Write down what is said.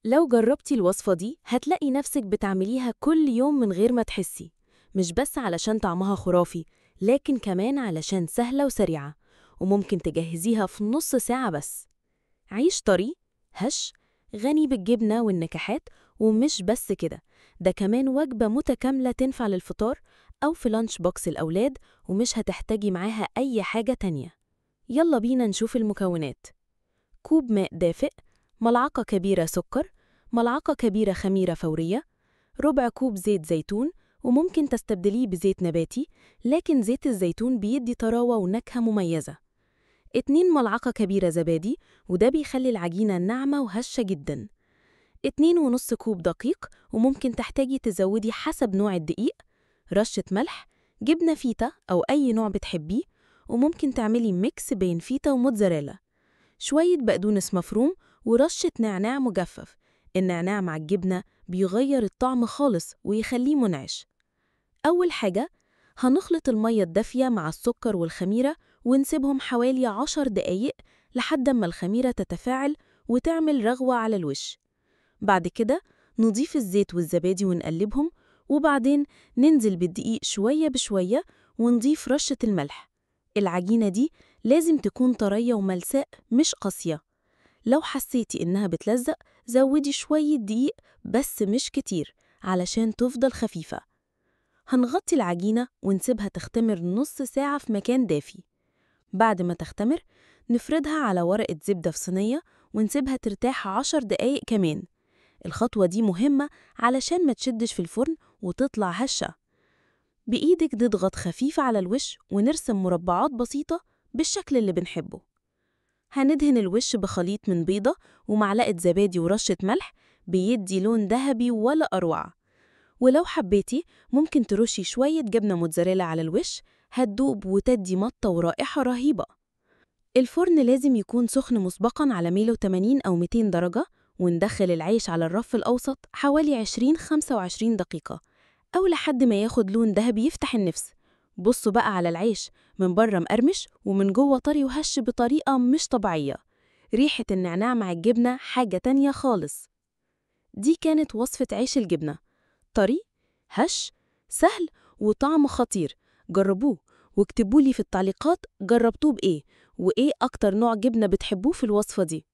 لو جربتي الوصفة دي هتلاقي نفسك بتعمليها كل يوم من غير ما تحسي، مش بس علشان طعمها خرافي، لكن كمان علشان سهلة وسريعة، وممكن تجهزيها في نص ساعة بس. عيش طري، هش، غني بالجبنة والنكهات. ومش بس كده، ده كمان وجبة متكاملة تنفع للفطار أو في لانش بوكس الأولاد، ومش هتحتاجي معاها أي حاجة تانية. يلا بينا نشوف المكونات. كوب ماء دافئ، ملعقة كبيرة سكر، ملعقة كبيرة خميرة فورية، ربع كوب زيت زيتون، وممكن تستبدليه بزيت نباتي، لكن زيت الزيتون بيدي طراوة ونكهة مميزة. 2 ملعقة كبيرة زبادي، وده بيخلي العجينة ناعمة وهشة جدا. 2.5 كوب دقيق، وممكن تحتاجي تزودي حسب نوع الدقيق. رشة ملح، جبنة فيتا أو أي نوع بتحبيه، وممكن تعملي ميكس بين فيتا وموتزاريلا. شوية بقدونس مفروم، ورشة نعناع مجفف. النعناع مع الجبنة بيغير الطعم خالص ويخليه منعش. أول حاجة، هنخلط المية الدافية مع السكر والخميرة ونسيبهم حوالي 10 دقايق لحد ما الخميرة تتفاعل وتعمل رغوة على الوش. بعد كده نضيف الزيت والزبادي ونقلبهم، وبعدين ننزل بالدقيق شوية بشوية ونضيف رشة الملح. العجينة دي لازم تكون طرية وملساء مش قاسية. لو حسيتي إنها بتلزق زودي شوية دقيق، بس مش كتير علشان تفضل خفيفة. هنغطي العجينة ونسيبها تختمر نص ساعة في مكان دافي. بعد ما تختمر نفردها على ورقة زبدة في صينية ونسيبها ترتاح 10 دقايق كمان. الخطوة دي مهمة علشان ما تشدش في الفرن وتطلع هشة. بإيدك نضغط خفيف على الوش ونرسم مربعات بسيطة بالشكل اللي بنحبه. هندهن الوش بخليط من بيضة ومعلقة زبادي ورشة ملح، بيدي لون ذهبي ولا أروع. ولو حبيتي ممكن ترشي شوية جبنة موتزاريلا على الوش، هتدوب وتدي مطة ورائحة رهيبة. الفرن لازم يكون سخن مسبقاً على 180 أو 200 درجة، وندخل العيش على الرف الأوسط حوالي 20-25 دقيقة، أو لحد ما ياخد لون ذهبي يفتح النفس. بصوا بقى على العيش، من بره مقرمش ومن جوه طري وهش بطريقة مش طبيعية. ريحة النعناع مع الجبنة حاجة تانية خالص. دي كانت وصفة عيش الجبنة، طري، هش، سهل، وطعم خطير. جربوه واكتبولي في التعليقات جربتوه بإيه، وإيه أكتر نوع جبنة بتحبوه في الوصفة دي.